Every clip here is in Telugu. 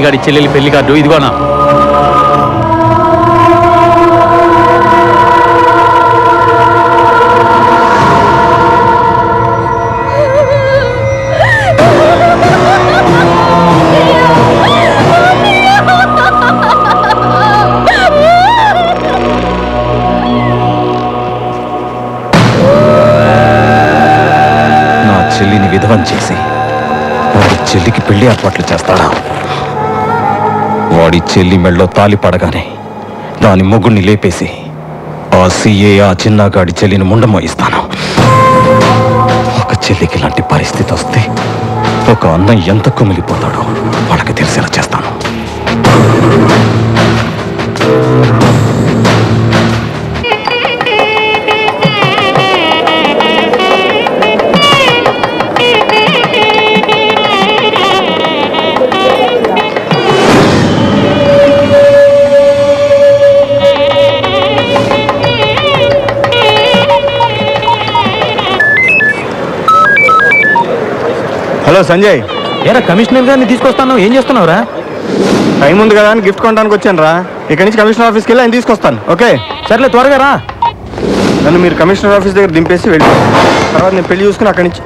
గారి చెల్లెలి పెళ్లి కార్డు ఇదిగోనా. చెల్లిని విధవం చేసి వాడి చెల్లికి పెళ్లి ఏర్పాట్లు చేస్తాడా? వాడి చెల్లి మెళ్ళో తాలి పడగానే దాని మొగుడిని లేపేసి ఆ సీఏ ఆ చిన్నగాడి చెల్లిని ముండమోయిస్తాను. ఒక చెల్లికి ఇలాంటి పరిస్థితి వస్తే ఒక అన్న ఎంత కుమిలిపోతాడో వాళ్ళకి తెలిసేలా చేస్తాను. హలో సంజయ్, ఏరా కమిషనర్ గారిని తీసుకొస్తాను, ఏం చేస్తున్నావురా? టైం ఉంది కదా అని గిఫ్ట్ కొనడానికి వచ్చాను రా. ఇక్కడి నుంచి కమిషనర్ ఆఫీస్కి వెళ్ళి ఆయన తీసుకొస్తాను. ఓకే సర్లే, త్వరగా రా. నన్ను మీరు కమిషనర్ ఆఫీస్ దగ్గర దింపేసి వెళ్ళి తర్వాత నేను పెళ్లి చూసుకుని అక్కడి నుంచి.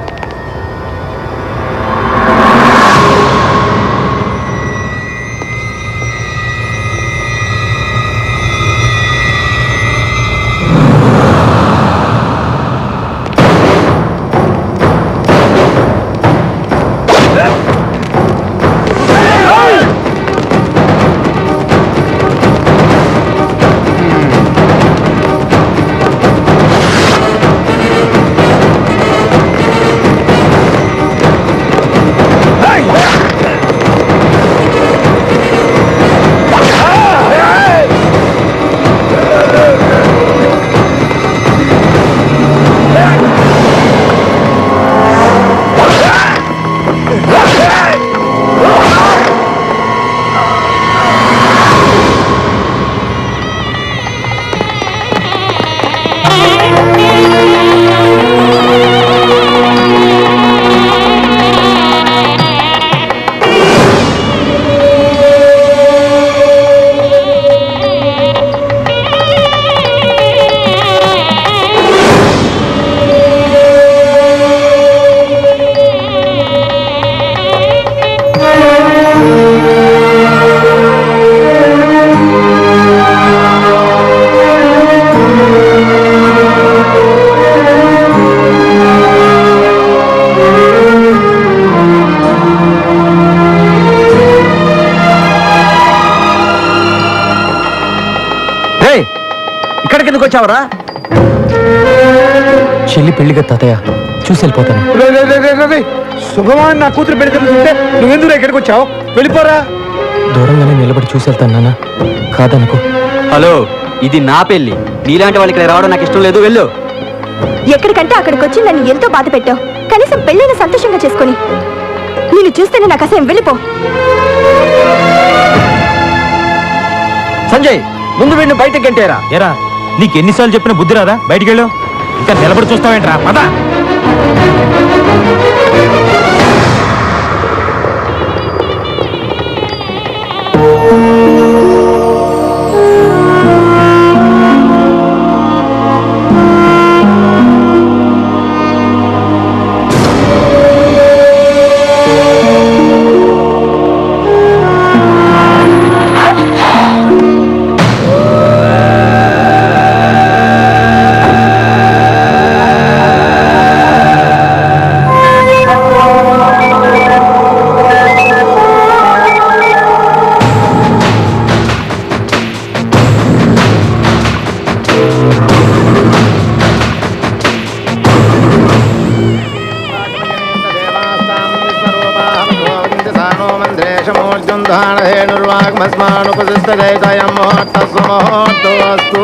ఇక్కడికి ఎందుకు వచ్చావరా? చెల్లి పెళ్లిగా తాతయ్య చూసి వెళ్ళిపోతాను. శుభమాన్ నా కూతురు పెళ్లి తెలుస్తుంటే నువ్వెందుకు ఇక్కడికి వచ్చావు? వెళ్ళిపోరా. దూరంగానే నిలబడి చూసి వెళ్తాను నాన్న, కాదనుకో. హలో, ఇది నా పెళ్లి. నీలాంటి వాళ్ళు ఇక్కడ రావడం నాకు ఇష్టం లేదు. వెళ్ళు. ఎక్కడికంటే అక్కడికి వచ్చి నన్ను ఎంతో బాధ పెట్టావు. కనీసం పెళ్ళైన సంతోషంగా చేసుకుని నేను చూస్తేనే నాకు అసహ్యం. వెళ్ళిపో. సంజయ్, ముందు వీడిని బయటకు గంటేరా. ఏరా, నీకు ఎన్నిసార్లు చెప్పిన బుద్ధి రాదా? బయటికి వెళ్ళు. ఇంకా నిలబడి చూస్తావేంట్రా? పద. ేణుర్వాగ్మస్మానుపసిస్తదయమోహోత్తస్వమోహోత్తోస్తు.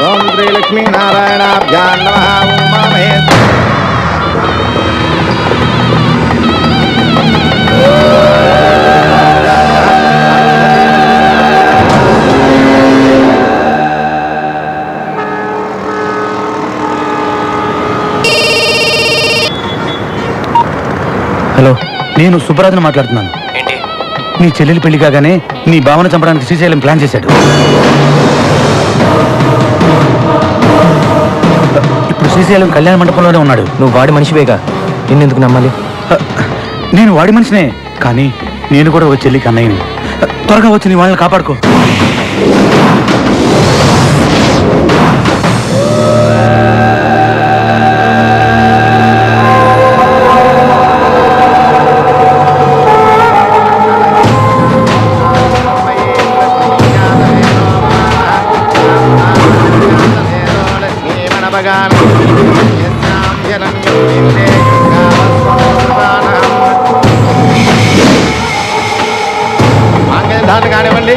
ఓం శ్రీ లక్ష్మీనారాయణాభ్యాం నమః. ఉమామహేశ్వర. హలో, నేను సుబ్బరాజుని మాట్లాడుతున్నాను. ఏంటి? నీ చెల్లెలి పెళ్లి కాగానే నీ భావన చంపడానికి శ్రీశైలం ప్లాన్ చేశాడు. ఇప్పుడు శ్రీశైలం కళ్యాణ మండపంలోనే ఉన్నాడు. నువ్వు వాడి మనిషివేగా, నిన్నెందుకు నమ్మాలి? నేను వాడి మనిషినే, కానీ నేను కూడా ఒక చెల్లికి అన్నయ్యని. త్వరగా వచ్చి నీ వాళ్ళని కాపాడుకో. కానివ్వండి.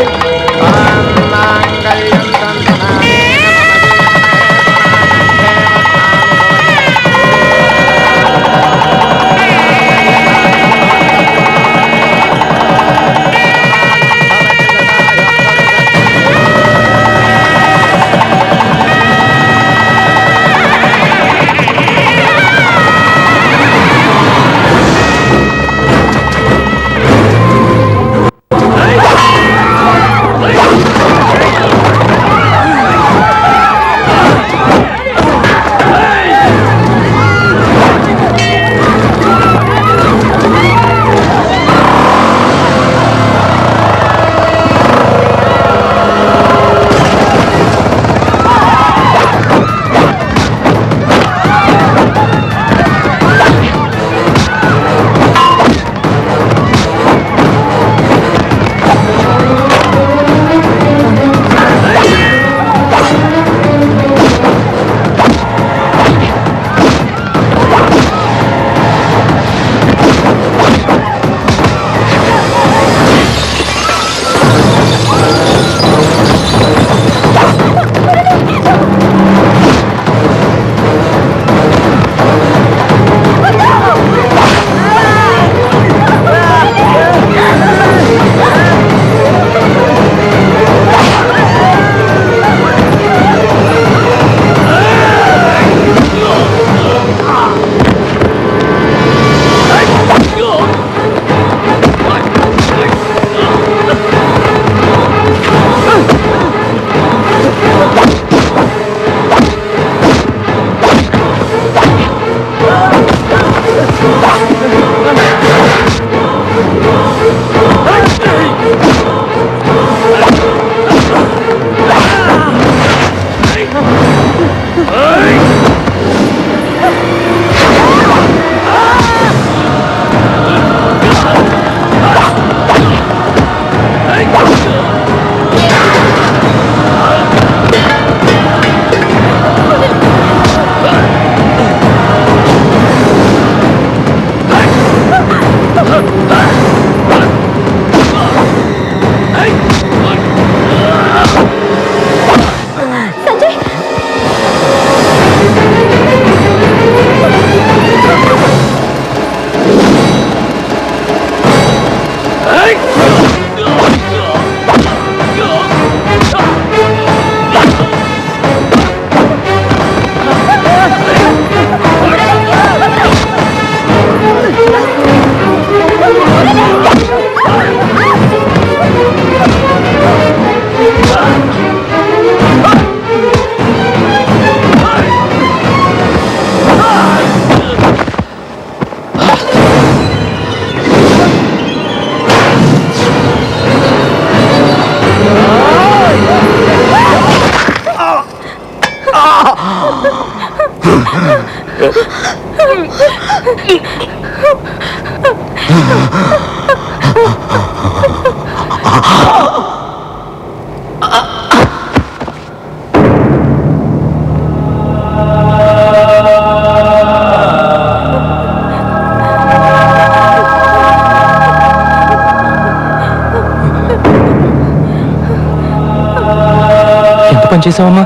ఎంత పని చేసావమ్మా?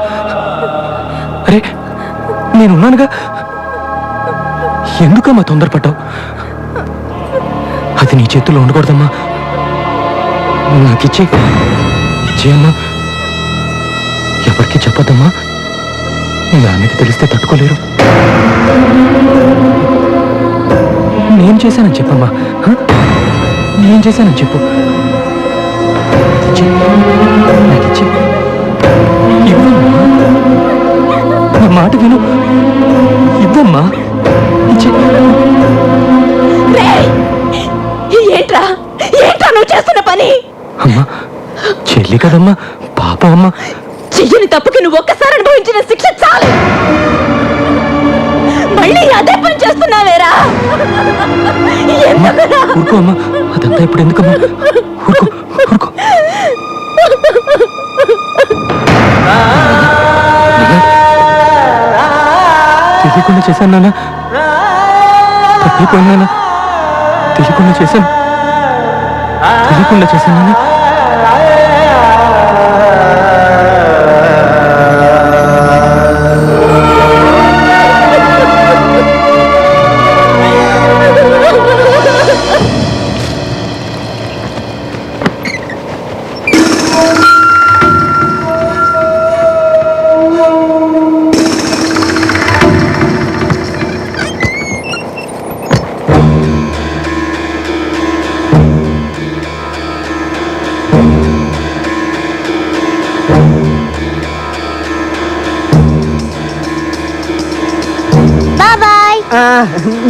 అరే నేనున్నానుగా, ఎందుకమ్మా తొందరపడ్డావు? అది నీ చేతుల్లో ఉండకూడదమ్మా. నాకిచ్చేయమ్మా. ఎవరికి చెప్పొద్దమ్మా, నీ నాన్నకి తెలిస్తే తట్టుకోలేరు. నేను చేశానని చెప్పమ్మా. నేను చేశానని చెప్పు. మాట విను. ఇవ్వమ్మా. ఏంట్రా ఏంట్రా నువ్వు చేస్తున్న పని? అమ్మా చెల్లి కదమ్మా, పాప అమ్మా. చెయ్యని తప్పుకి నువ్వు ఒక్కసారి అనుభవించిన శిక్ష చాలు. మళ్ళీ అదే పని చేస్తున్నావేరా? ఎందుకురా? ఊరుకో అమ్మా, అదంతా ఇప్పుడు ఎందుకమ్మా? ఊరుకో ఊరుకో. తెలియకుండా చేశాను నాన్న, తప్పిపోయినా నాన్న. తెలియకుండా చేశాను, తెలియకుండా చేశాను నాన్న.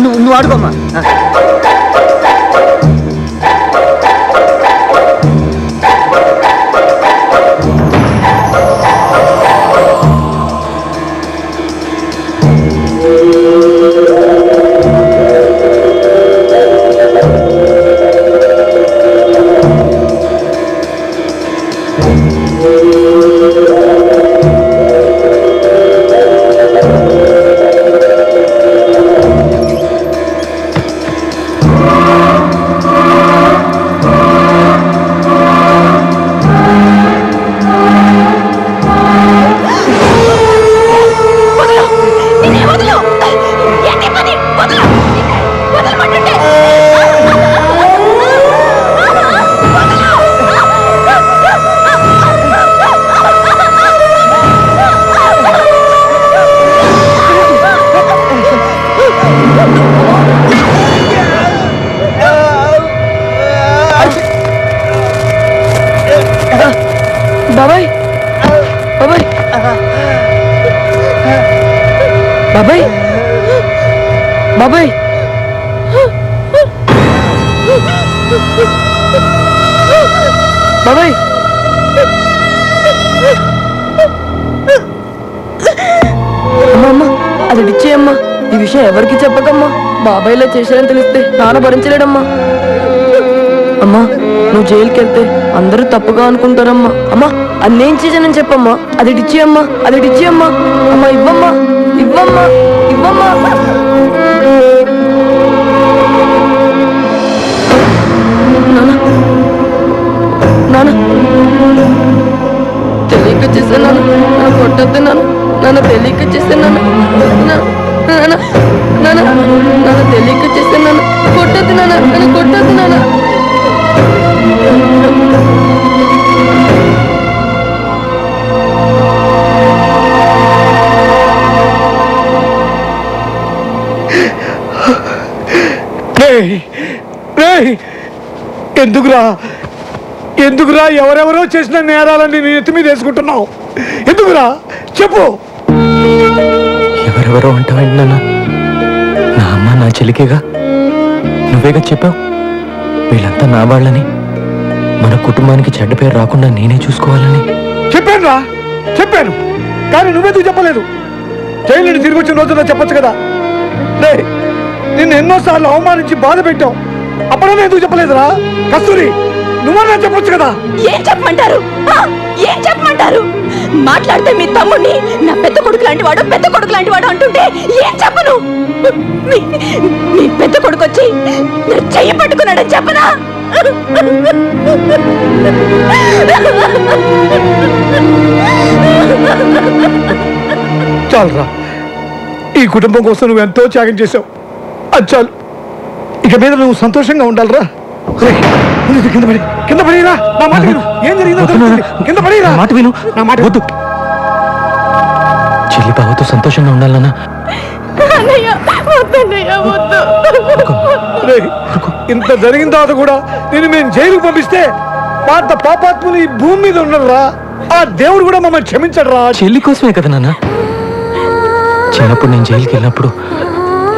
నువ్వు ఆడుకోమ్మా. బాబాయ్ బాబాయ్ బాబాయ్ బాబాయ్ బాబాయ్ అమ్మా అది డిచ్చేయమ్మా. ఈ విషయం ఎవరికి చెప్పకమ్మా. బాబాయ్లా చేశారని తెలిస్తే నాన్న భరించలేడమ్మా. అమ్మా నువ్వు జైలుకి వెళ్తే అందరూ తప్పుగా అనుకుంటారమ్మా. అమ్మా అన్నేం చేశానని చెప్పమ్మా. అది డిచ్చేయమ్మా, అది డిచ్చేయమ్మా. అమ్మా ఇవ్వమ్మా, ఇవ్వమ్మా, ఇవ్వమ్మా. నాన్న నాన్న తెలియక చేశాను నాన్న, నన్ను కొట్టద్దు నాన్న. నాన్న తెలియక చేశాను నాన్న, నాన్న నాన్న నాన్న తెలియక చేశాను నాన్న. కొట్టద్దు నాన్న, నన్ను కొట్టద్దు నాన్న. ఎందుకురా ఎందుకురా ఎవరెవరో చేసిన నేరాలని నీ ఎత్తి మీద వేసుకుంటున్నావు? ఎందుకురా చెప్పు. ఎవరెవరో అంటావేంటి నాన్న? నా అమ్మ నా చెల్లికేగా, నువ్వేగా చెప్పావు వీళ్ళంతా నా వాళ్ళని, మన కుటుంబానికి చెడ్డ పేరు రాకుండా నేనే చూసుకోవాలని. చెప్పాను రా, చెప్పాను. కానీ నువ్వెందుకు చెప్పలేదు? జైలు నుండి తిరిగి వచ్చిన రోజున చెప్పొచ్చు కదా. రే నిన్ను ఎన్నోసార్లు అవమానించి బాధ పెట్టావు, అప్పుడైనా ఎందుకు చెప్పలేదురా? కస్తూరి నువ్వన్నా చెప్పొచ్చు కదా. ఏం చెప్పమంటారు? ఏం చెప్పమంటారు? మాట్లాడితే మీ తమ్ముడిని నా పెద్ద కొడుకు లాంటి వాడు, పెద్ద కొడుకు లాంటి వాడు అంటుంటే ఏం చెప్పను? మీ పెద్ద కొడుకు వచ్చి నా చెయ్యి పట్టుకున్నాడని చెప్పనా? చాలురా, ఈ కుటుంబం కోసం నువ్వు ఎంతో త్యాగం చేసావు. అది చాలు. ఇక మీద నువ్వు సంతోషంగా ఉండాలిరా. కింద పడిరా. నా మాట విను. ఏం జరిగిందో తెలుస్తుంది. కింద పడిరా. మాట విను. నా మాట వద్దు. చెల్లి బావతో సంతోషంగా ఉండాలన్నా. ఇంత జరిగిన తర్వాత కూడా నేను మేము జైలుకు పంపిస్తే పాత పాపాత్ములు ఈ భూమి మీద ఉండరురా. ఆ దేవుడు కూడా మమ్మల్ని క్షమించడు రా. చెల్లి కోసమే కదా నాన్న. చిన్నప్పుడు నేను జైలుకి వెళ్ళినప్పుడు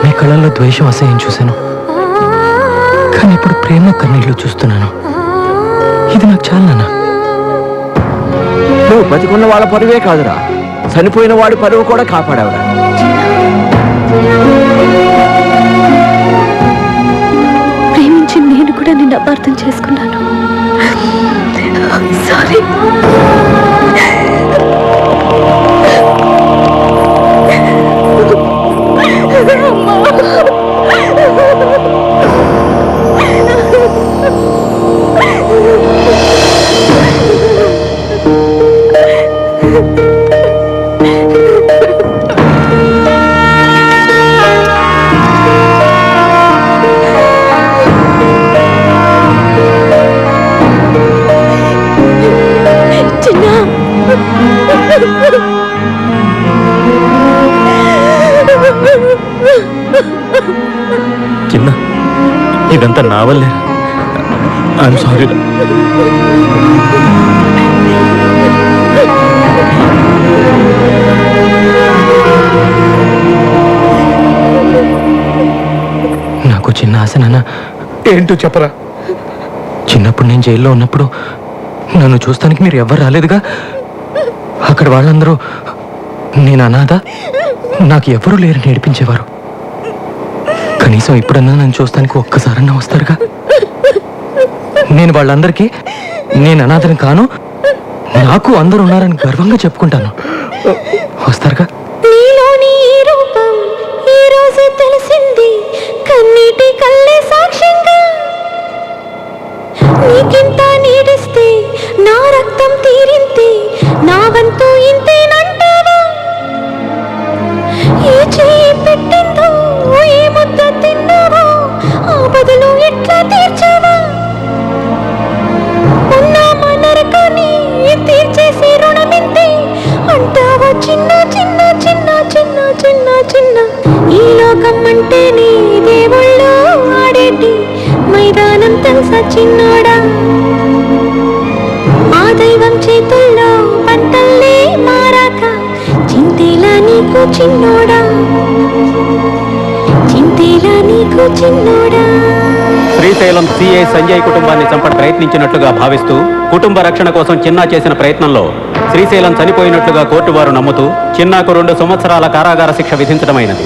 మీ కళ్ళల్లో ద్వేషం అసహ్యం చూశాను, కానీ ఇప్పుడు ప్రేమ కన్నీళ్ళు చూస్తున్నాను. ఇది నాకు చాలా నాన్న. నువ్వు బతికున్న వాళ్ళ పరువే కాదురా, చనిపోయిన వాడి పరువు కూడా కాపాడావురా. ప్రేమించి నేను కూడా నిన్ను అపార్థం చేసుకున్నాను. సారీ. చిన్న, ఇదంతా నా వల్లే. I'm sorry. నాకు చిన్న ఆశ నాన్న. ఏంటో చెప్పరా. చిన్నప్పుడు నేను జైల్లో ఉన్నప్పుడు నన్ను చూస్తానికి మీరు ఎవ్వరు రాలేదుగా. అక్కడ వాళ్ళందరూ నేను అనాథ, నాకు ఎవరూ లేరని ఏడిపించేవారు. కనీసం ఇప్పుడన్నా నన్ను చూస్తానికి ఒక్కసారన్నా వస్తారుగా. నేను వాళ్ళందరికీ నేను అనాథని కాను, నాకు అందరూ ఉన్నారని గర్వంగా చెప్పుకుంటాను. వస్తారుగా. నీలోని ఈ రూపం ఈ రోజే తెలిసింది, కన్నీటి కళ్ళే సాక్ష్యంగా. నీకింత నీడిస్తే నా రక్తం తీరింతే, నా వంతు ఇంతేనంటావా? ఏ చేయి పెట్టిందో ఏ ముద్ద తిన్నావా, ఆ బదులు ఎట్లా తీర్చావా? ఉన్నామా నరకాన్ని తీర్చేసి రుణమింతే అంటావా? చిన్న చిన్న చిన్న చిన్న చిన్న చిన్న ఈ లోకం అంటేనే దేవుళ్ళు ఆడేటి మైదానం తెలుసా చిన్నోడా? ఆ దైవం చేతుల్లో పంటల్లే మారాక చింతేలా నీకు చిన్నోడా, చింతేలా నీకు చిన్నోడా. శ్రీశైలం సిఐ సంజయ్ కుటుంబాన్ని చంపడం ప్రయత్నించినట్లుగా భావిస్తూ కుటుంబ రక్షణ కోసం చిన్నా చేసిన ప్రయత్నంలో శ్రీశైలం చనిపోయినట్లుగా కోర్టు వారు నమ్ముతూ చిన్నాకు 2 సంవత్సరాల కారాగార శిక్ష విధించడమైనది.